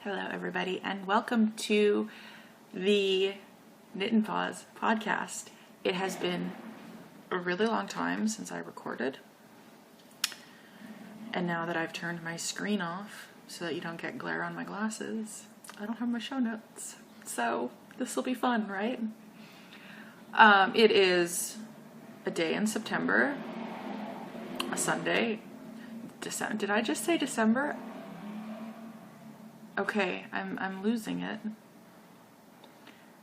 Hello, everybody, and welcome to the Knit and Pause podcast. It has been a really long time since I recorded, and now that I've turned my screen off so that you don't get glare on my glasses, I don't have my show notes. So this will be fun, right? It is a day in September, a Sunday. Did I just say December? Okay, I'm losing it.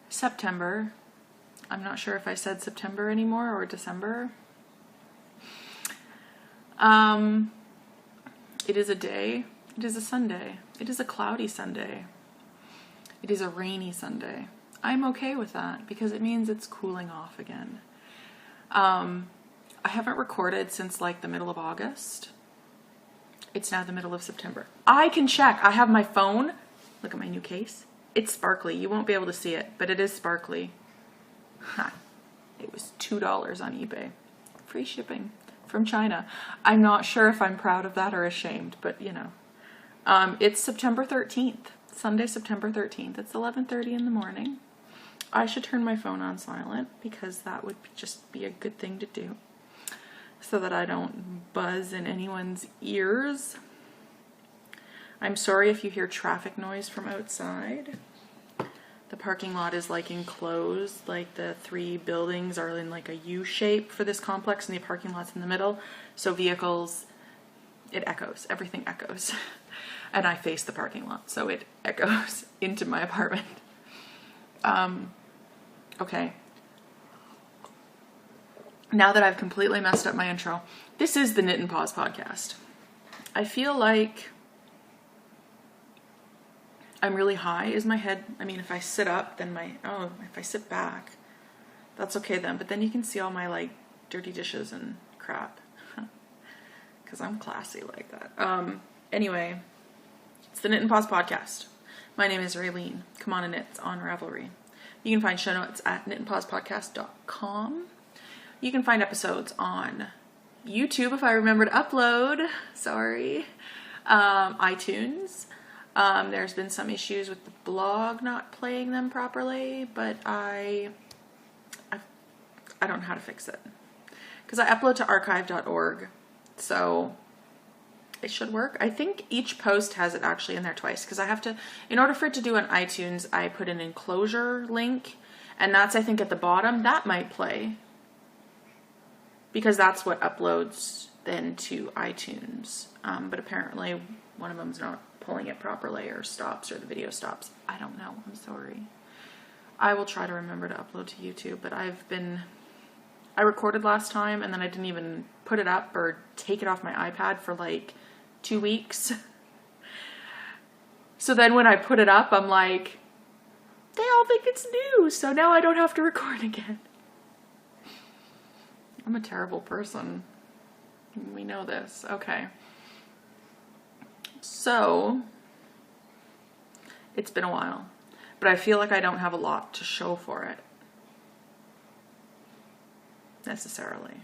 September. I'm not sure if I said September anymore or December. It is a day. It is a Sunday. It is a cloudy Sunday. It is a rainy Sunday. I'm okay with that because it means it's cooling off again. I haven't recorded since like the middle of August. It's now the middle of September. I can check. I have my phone. Look at my new case. It's sparkly. You won't be able to see it, but it is sparkly. Ha. It was $2 on eBay. Free shipping from China. I'm not sure if I'm proud of that or ashamed, but you know. It's September 13th. Sunday, September 13th. It's 11:30 in the morning. I should turn my phone on silent because that would just be a good thing to do, so that I don't buzz in anyone's ears. I'm sorry if you hear traffic noise from outside. The parking lot is like enclosed, like the three buildings are in like a U shape for this complex and the parking lot's in the middle. So vehicles, it echoes, everything echoes. And I face the parking lot, so it echoes into my apartment. Okay. Now that I've completely messed up my intro, this is the Knit and Pause podcast. I feel like I'm really high. Is my head, I mean, if I sit up, then if I sit back, that's okay then. But then you can see all my like dirty dishes and crap. Because I'm classy like that. Anyway, it's the Knit and Pause podcast. My name is Raylene. Come on and knits on Ravelry. You can find show notes at knitandpausepodcast.com. You can find episodes on YouTube if I remember to upload. Sorry. iTunes. There's been some issues with the blog not playing them properly, but I don't know how to fix it. Because I upload to archive.org, so it should work. I think each post has it actually in there twice, because I have to, in order for it to do on iTunes, I put an enclosure link, and that's, I think, at the bottom. That might play, because that's what uploads then to iTunes. But apparently one of them's not pulling it properly or stops, or the video stops. I don't know. I'm sorry. I will try to remember to upload to YouTube, but I recorded last time and then I didn't even put it up or take it off my iPad for like 2 weeks. So then when I put it up, I'm like, they all think it's new, so now I don't have to record again. I'm a terrible person. We know this. Okay. So, it's been a while, but I feel like I don't have a lot to show for it. Necessarily.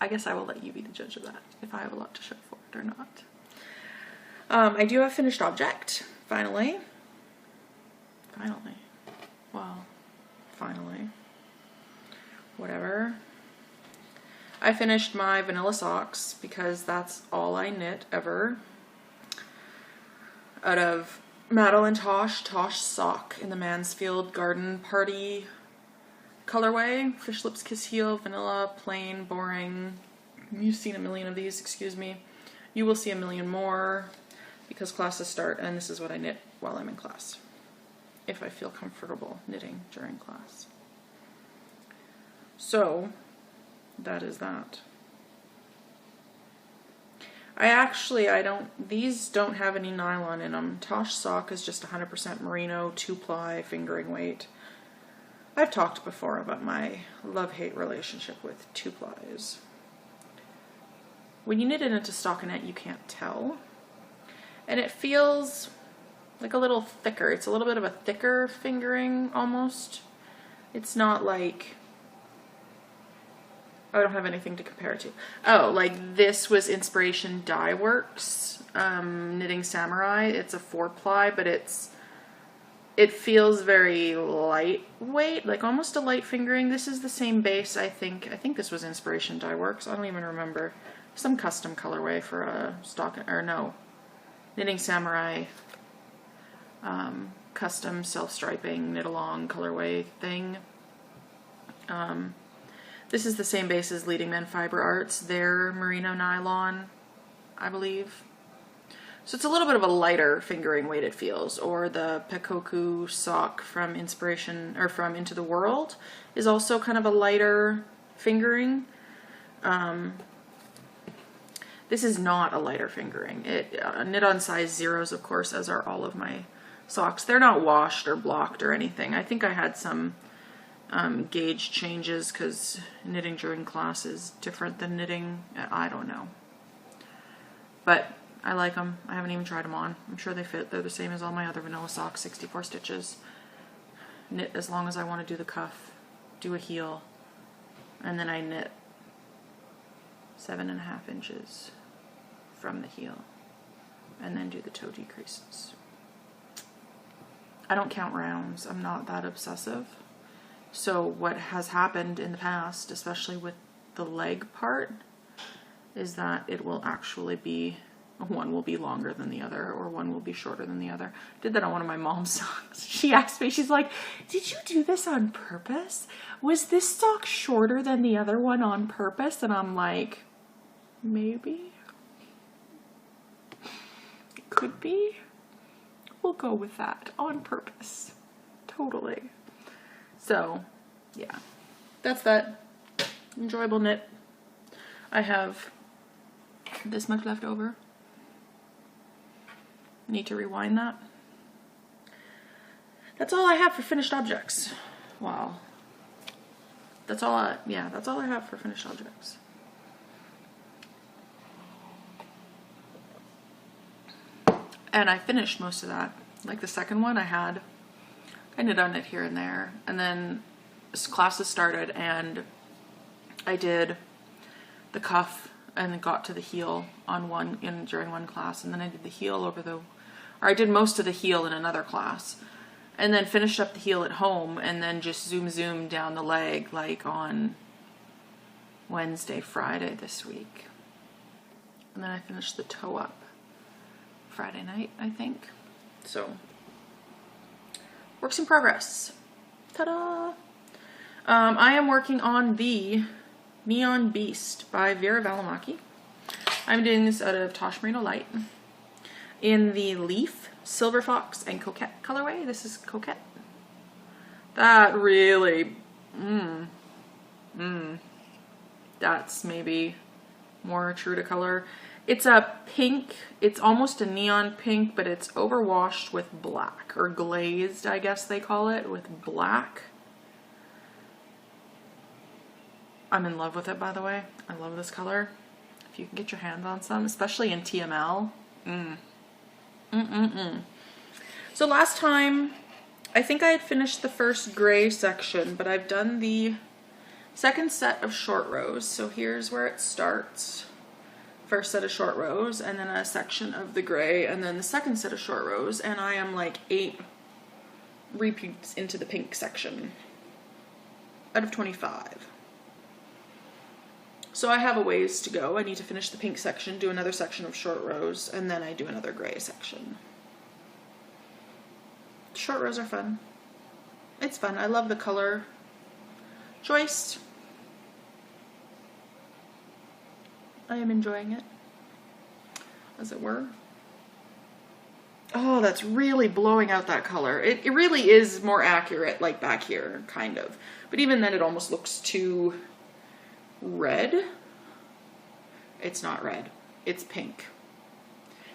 I guess I will let you be the judge of that, if I have a lot to show for it or not. I do have finished object, finally. Well, finally. Whatever. I finished my vanilla socks because that's all I knit ever. Out of Madeline Tosh sock in the Mansfield Garden Party colorway. Fish lips, kiss heel, vanilla, plain, boring. You've seen a million of these, excuse me. You will see a million more because classes start, and this is what I knit while I'm in class, if I feel comfortable knitting during class. So, that is that. These don't have any nylon in them. Tosh sock is just 100% merino, 2-ply, fingering weight. I've talked before about my love-hate relationship with 2-plies. When you knit it into stockinette, you can't tell. And it feels like a little thicker. It's a little bit of a thicker fingering, almost. It's not like I don't have anything to compare it to. Oh, like this was Inspiration Dye Works, Knitting Samurai. It's a 4-ply, but it feels very lightweight, like almost a light fingering. This is the same base, I think. I think this was Inspiration Dye Works. I don't even remember. Some custom colorway for a Knitting Samurai custom self-striping knit-along colorway thing. This is the same base as Leading Men Fiber Arts. Their merino nylon, I believe. So it's a little bit of a lighter fingering weight, it feels. Or the Pekoku sock from Inspiration, or from Into the World, is also kind of a lighter fingering. This is not a lighter fingering. It knit on size zeros, of course, as are all of my socks. They're not washed or blocked or anything. I think I had some gauge changes because knitting during class is different than knitting. I don't know. But I like them. I haven't even tried them on. I'm sure they fit. They're the same as all my other vanilla socks, 64 stitches. Knit as long as I want to do the cuff, do a heel, and then I knit 7.5 inches from the heel, and then do the toe decreases. I don't count rounds. I'm not that obsessive. So what has happened in the past, especially with the leg part, is that it will actually be, one will be longer than the other, or one will be shorter than the other. I did that on one of my mom's socks. She asked me, she's like, did you do this on purpose? Was this sock shorter than the other one on purpose? And I'm like, maybe. It could be. We'll go with that. On purpose. Totally. So, yeah. That's that. Enjoyable knit. I have this much left over. Need to rewind that. That's all I have for finished objects. Wow. That's all I have for finished objects. And I finished most of that. Like the second one I knit on it here and there. And then classes started and I did the cuff and then got to the heel on during one class, and then I did the heel I did most of the heel in another class, and then finished up the heel at home, and then just zoom down the leg like on Wednesday, Friday this week. And then I finished the toe up Friday night, I think. So, works in progress. Ta-da! I am working on the Neon Beast by Vera Valimaki. I'm doing this out of Tosh Merino Light in the Leaf, Silver Fox, and Coquette colorway. This is Coquette. That really, that's maybe more true to color. It's a pink, it's almost a neon pink, but it's overwashed with black, or glazed, I guess they call it, with black. I'm in love with it, by the way. I love this color. If you can get your hands on some, especially in TML. So last time, I think I had finished the first gray section, but I've done the second set of short rows. So here's where it starts. First set of short rows, and then a section of the gray, and then the second set of short rows, and I am like 8 repeats into the pink section out of 25. So I have a ways to go. I need to finish the pink section, do another section of short rows, and then I do another gray section. Short rows are fun. It's fun. I love the color choice. I am enjoying it, as it were. Oh, that's really blowing out that color. It really is more accurate, like back here, kind of. But even then, it almost looks too red. It's not red. It's pink.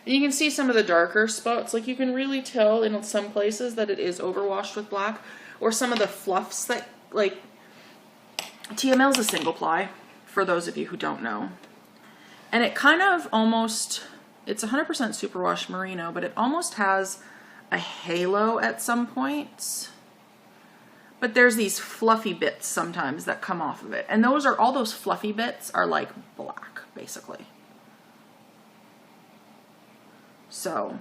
And you can see some of the darker spots. Like, you can really tell in some places that it is overwashed with black. Or some of the fluffs that, like, TML is a single ply, for those of you who don't know. And it kind of almost, it's 100% superwash merino, but it almost has a halo at some points. but there's these fluffy bits sometimes that come off of it. And those are, all those fluffy bits are like black, basically. So,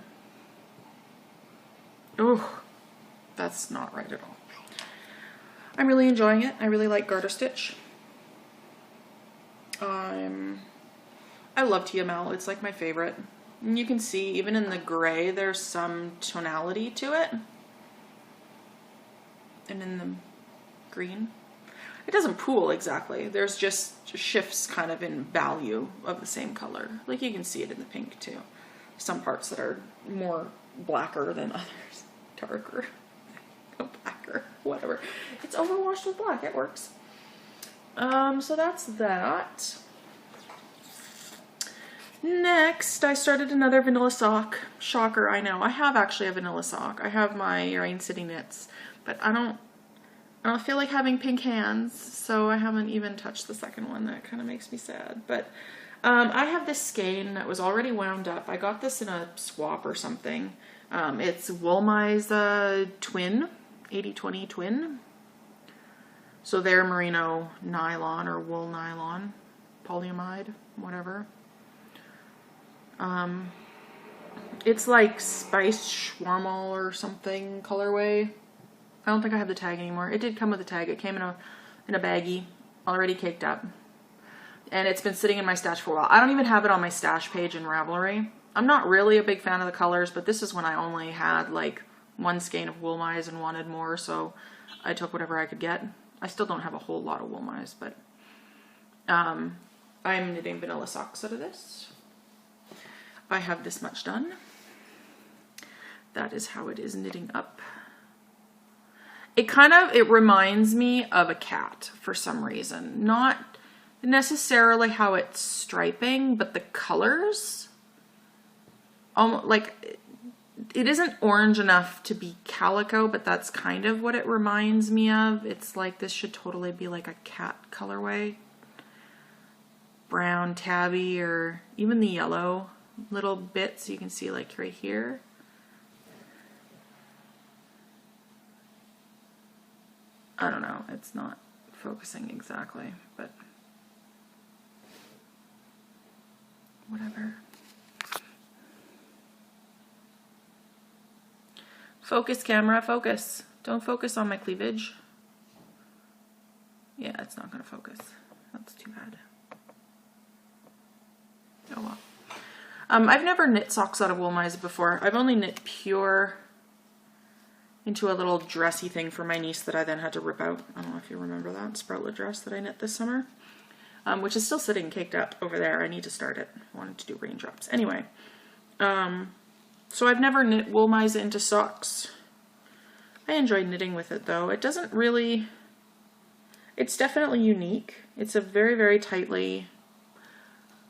oh, that's not right at all. I'm really enjoying it. I really like garter stitch. I love TML. It's like my favorite. And you can see even in the gray, there's some tonality to it. And in the green, it doesn't pool exactly. There's just shifts kind of in value of the same color. Like you can see it in the pink too. Some parts that are more blacker than others. Darker. Blacker. Whatever. It's overwashed with black. It works. So that's that. Next, I started another vanilla sock. Shocker, I know. I have actually a vanilla sock. I have my Rain City Knits, but I don't feel like having pink hands, so I haven't even touched the second one. That kind of makes me sad. But I have this skein that was already wound up. I got this in a swap or something. It's Woolmize Twin, 80/20 Twin. So they're merino nylon or wool nylon, polyamide, whatever. It's like Spice Schwarmal or something colorway. I don't think I have the tag anymore. It did come with a tag. It came in a baggie, already caked up. And it's been sitting in my stash for a while. I don't even have it on my stash page in Ravelry. I'm not really a big fan of the colors, but this is when I only had like one skein of Woolmize and wanted more, so I took whatever I could get. I still don't have a whole lot of Woolmize, but I'm knitting vanilla socks out of this. I have this much done. That is how it is knitting up. It reminds me of a cat for some reason. Not necessarily how it's striping, but the colors. Like, it isn't orange enough to be calico, but that's kind of what it reminds me of. It's like this should totally be like a cat colorway. Brown tabby, or even the yellow little bits you can see like right here. I don't know, it's not focusing exactly, but whatever. Focus, camera, focus. Don't focus on my cleavage. Yeah, it's not going to focus. That's too bad. Oh well. I've never knit socks out of Woolmize before. I've only knit pure into a little dressy thing for my niece that I then had to rip out. I don't know if you remember that sproutlet dress that I knit this summer, which is still sitting caked up over there. I need to start it. I wanted to do raindrops. Anyway, so I've never knit Woolmize into socks. I enjoy knitting with it though. It doesn't really, it's definitely unique. It's a very, very tightly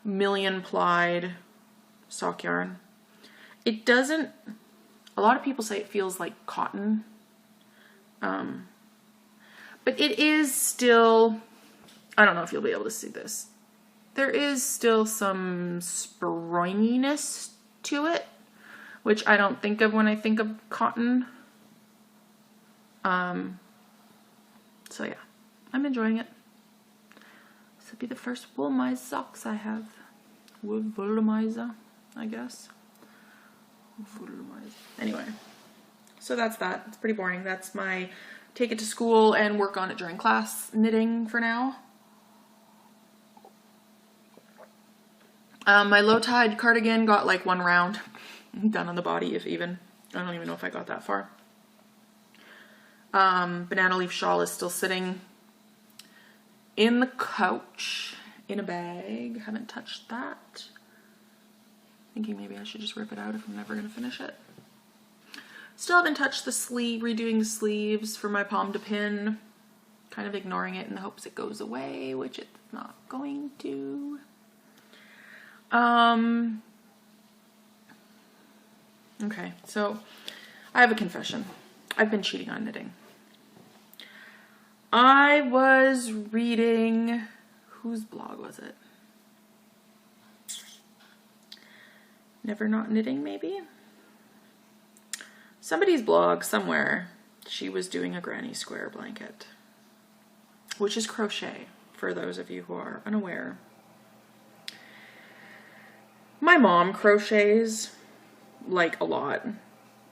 million plied sock yarn. It doesn't, a lot of people say it feels like cotton, but it is still, I don't know if you'll be able to see this. There is still some springiness to it, which I don't think of when I think of cotton. So yeah, I'm enjoying it. This will be the first Woolmize socks I have. Woolmize, I guess. Anyway, so that's that. It's pretty boring. That's my take it to school and work on it during class knitting for now. My low tide cardigan got like one round done on the body, if even. I don't even know if I got that far. Banana leaf shawl is still sitting in the couch in a bag. Haven't touched that. Thinking maybe I should just rip it out if I'm never going to finish it. Still haven't touched the sleeve, redoing the sleeves for my pomme de pin. Kind of ignoring it in the hopes it goes away, which it's not going to. Okay, so I have a confession. I've been cheating on knitting. I was reading, whose blog was it? Never Not Knitting, maybe? Somebody's blog somewhere. she was doing a granny square blanket, which is crochet, for those of you who are unaware. My mom crochets, like, a lot.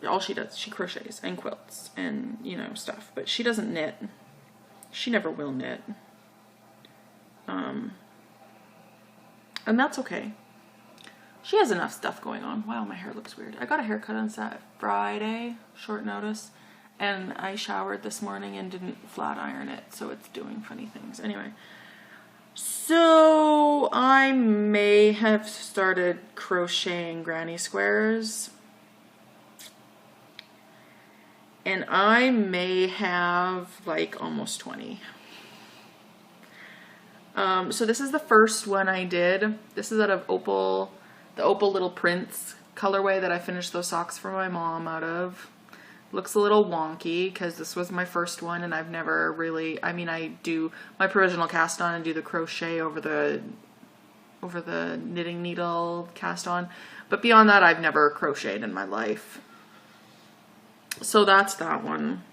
All she does, she crochets and quilts and, you know, stuff. But she doesn't knit. She never will knit. And that's okay. She has enough stuff going on. Wow, my hair looks weird. I got a haircut on Friday, short notice. And I showered this morning and didn't flat iron it, so it's doing funny things. Anyway. So I may have started crocheting granny squares, and I may have like almost 20. So this is the first one I did. This is out of Opal, the Opal Little Prince colorway that I finished those socks for my mom out of. Looks a little wonky because this was my first one, and I've never really, I mean, I do my provisional cast on and do the crochet over the knitting needle cast on, but beyond that I've never crocheted in my life. So that's that one.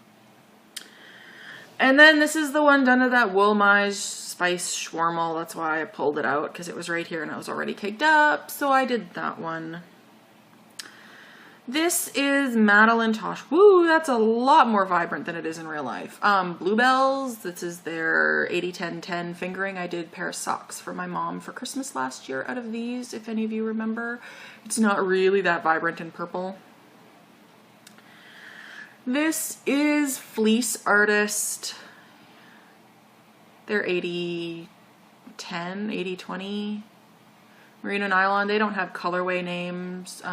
And then this is the one done to that Woolmage Spice Schwarmel. That's why I pulled it out, because it was right here and it was already caked up, so I did that one. This is Madeline Tosh. Woo, that's a lot more vibrant than it is in real life. Bluebells, this is their 80-10-10 fingering. I did a pair of socks for my mom for Christmas last year out of these, if any of you remember. It's not really that vibrant in purple. This is Fleece Artist. They're 80-10, 80-20 merino nylon. They don't have colorway names.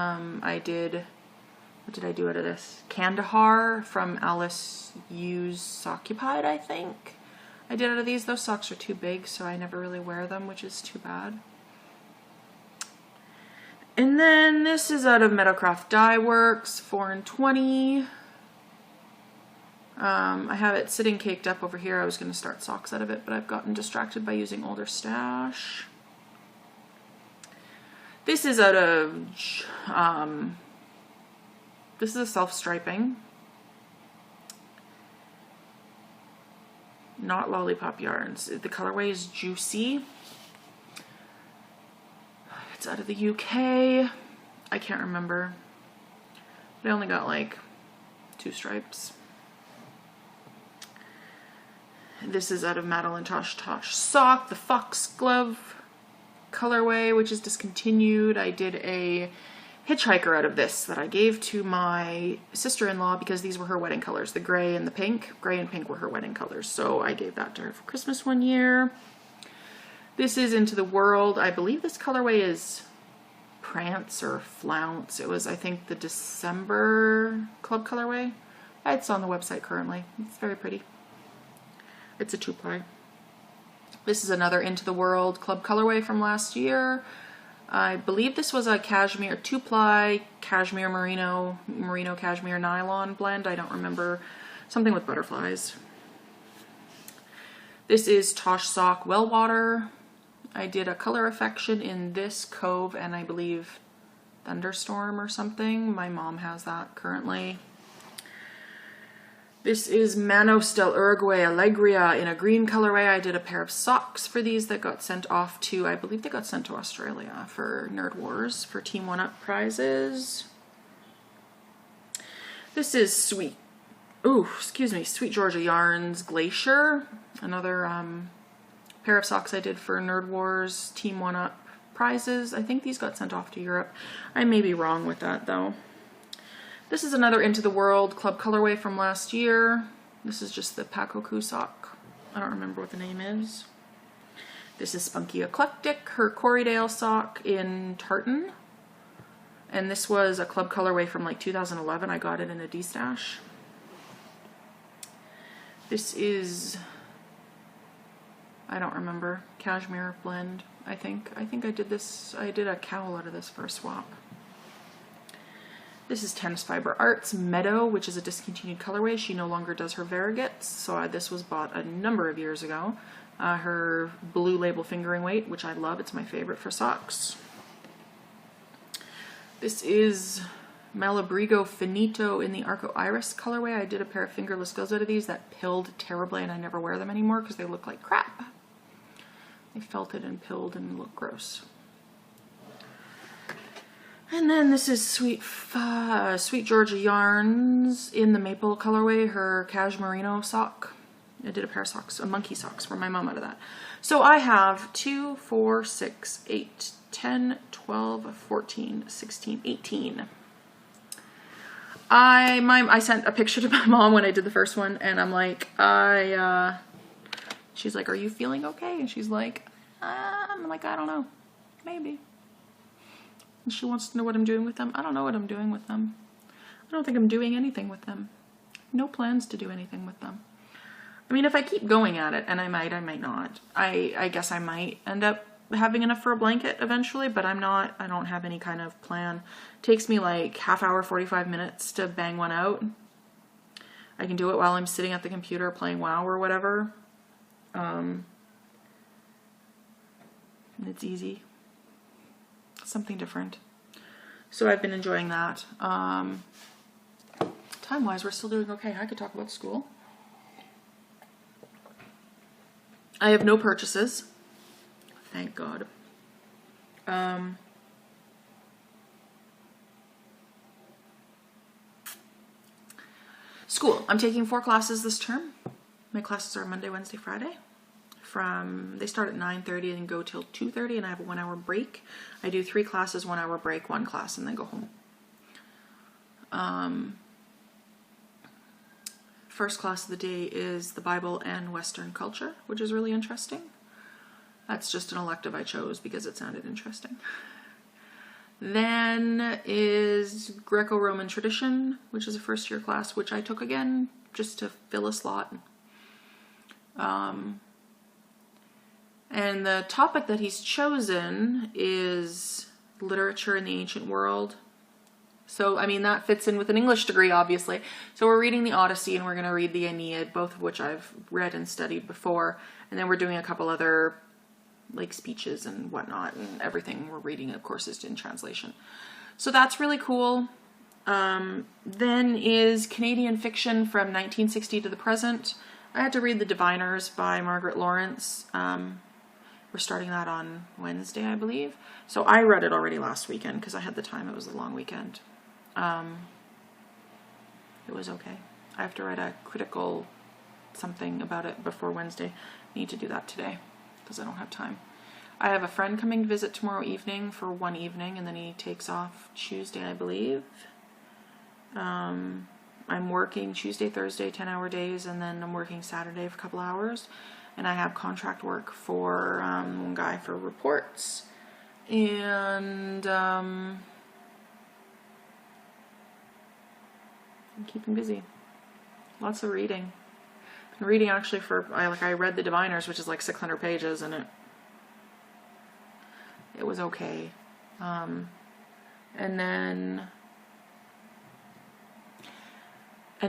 What did I do out of this? Kandahar from Alice U's Soccupied, I think. I did out of these. Those socks are too big, so I never really wear them, which is too bad. And then this is out of Meadowcraft Dye Works, 4/20. I have it sitting caked up over here. I was going to start socks out of it, but I've gotten distracted by using older stash. This is out of... this is a self-striping. Not Lollipop Yarns. The colorway is Juicy. It's out of the UK. I can't remember. But I only got like 2 stripes. This is out of Madeline Tosh Sock, the Foxglove colorway, which is discontinued. I did a hitchhiker out of this that I gave to my sister-in-law because these were her wedding colors, the gray and the pink. Gray and pink were her wedding colors, so I gave that to her for Christmas one year. This is Into the World. I believe this colorway is Prance or Flounce. It was, I think, the December club colorway. It's on the website currently. It's very pretty. It's a 2-ply. This is another Into the World club colorway from last year. I believe this was a cashmere 2-ply cashmere merino cashmere nylon blend. I don't remember. Something with butterflies. This is Tosh Sock Wellwater. I did a color affection in this Cove and I believe Thunderstorm or something. My mom has that currently. This is Manos del Uruguay Alegria in a green colorway. I did a pair of socks for these that got sent off to, I believe they got sent to Australia for Nerd Wars for Team 1-Up prizes. This is Sweet Georgia Yarns Glacier. Another pair of socks I did for Nerd Wars Team 1-Up prizes. I think these got sent off to Europe. I may be wrong with that though. This is another Into the World club colorway from last year. This is just the Pakoku sock. I don't remember what the name is. This is Spunky Eclectic, her Corriedale sock in tartan. And this was a club colorway from like 2011. I got it in a D-stash. This is, I don't remember, cashmere blend, I think. I did this, I did a cowl out of this for a swap. This is Tennis Fiber Arts Meadow, which is a discontinued colorway. She no longer does her variegates, so this was bought a number of years ago. Her blue label fingering weight, which I love. It's my favorite for socks. This is Malabrigo Finito in the Arco Iris colorway. I did a pair of fingerless fills out of these that pilled terribly, and I never wear them anymore because they look like crap. They felted and pilled and look gross. And then this is Sweet Georgia Yarns in the maple colorway, her Cashmerino sock. I did a pair of socks, monkey socks for my mom out of that. So I have 2, 4, 6, 8, 10, 12, 14, 16, 18. I sent a picture to my mom when I did the first one, and I'm like, she's like, are you feeling okay? And she's like, I'm like, I don't know, maybe. And she wants to know what I'm doing with them. I don't know what I'm doing with them. I don't think I'm doing anything with them. No plans to do anything with them. I mean, if I keep going at it, and I might not. I guess I might end up having enough for a blanket eventually, but I don't have any kind of plan. It takes me like half hour, 45 minutes to bang one out. I can do it while I'm sitting at the computer playing WoW or whatever. It's easy. Something different. So I've been enjoying that. Time-wise, we're still doing okay. I could talk about school. I have no purchases. Thank God. School. I'm taking 4 classes this term. My classes are Monday, Wednesday, Friday. They start at 9:30 and go till 2:30, and I have a 1-hour break. I do 3 classes, 1-hour break, 1 class, and then go home. First class of the day is the Bible and Western culture, which is really interesting. That's just an elective I chose because it sounded interesting. Then is Greco-Roman tradition, which is a first-year class, which I took again just to fill a slot. And the topic that he's chosen is literature in the ancient world. So, I mean, that fits in with an English degree, obviously. So we're reading the Odyssey and we're going to read the Aeneid, both of which I've read and studied before. And then we're doing a couple other, like, speeches and whatnot. And everything we're reading, of course, is in translation. So that's really cool. Then is Canadian fiction from 1960 to the present. I had to read The Diviners by Margaret Lawrence. We're starting that on Wednesday, I believe. So I read it already last weekend because I had the time. It was a long weekend. It was okay. I have to write a critical something about it before Wednesday. I need to do that today because I don't have time. I have a friend coming to visit tomorrow evening for 1 evening, and then he takes off Tuesday, I believe. I'm working Tuesday, Thursday, 10-hour days, and then I'm working Saturday for a couple hours. And I have contract work for one guy for reports. And I'm keeping busy. Lots of reading. I'm reading actually I read The Diviners, which is like 600 pages, and it was okay. And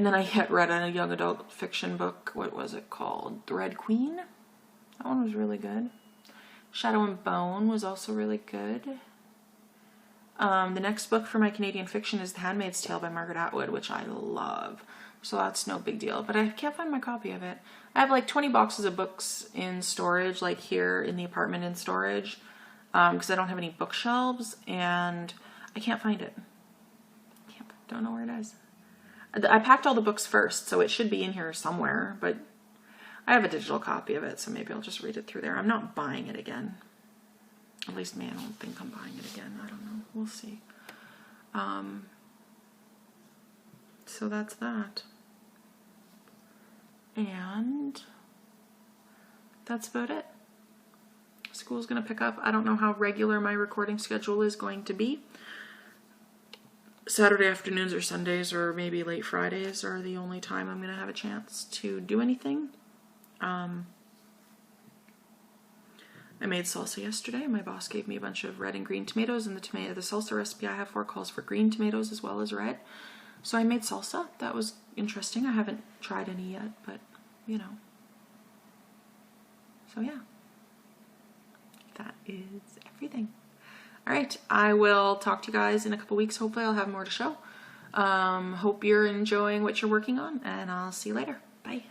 then I had read a young adult fiction book. What was it called? The Red Queen? That one was really good. Shadow and Bone was also really good. The next book for my Canadian fiction is The Handmaid's Tale by Margaret Atwood, which I love. So that's no big deal. But I can't find my copy of it. I have like 20 boxes of books in storage, like here in the apartment in storage, because I don't have any bookshelves, and I can't find it. Don't know where it is. I packed all the books first, so it should be in here somewhere, but I have a digital copy of it, so maybe I'll just read it through there. I'm not buying it again. At least, I don't think I'm buying it again. I don't know. We'll see. So that's that. And that's about it. School's going to pick up. I don't know how regular my recording schedule is going to be. Saturday afternoons or Sundays or maybe late Fridays are the only time I'm going to have a chance to do anything. I made salsa yesterday. My boss gave me a bunch of red and green tomatoes, and the salsa recipe I have for calls for green tomatoes as well as red. So I made salsa. That was interesting. I haven't tried any yet, but you know. So yeah. That is everything. All right, I will talk to you guys in a couple weeks. Hopefully I'll have more to show. Hope you're enjoying what you're working on, and I'll see you later. Bye.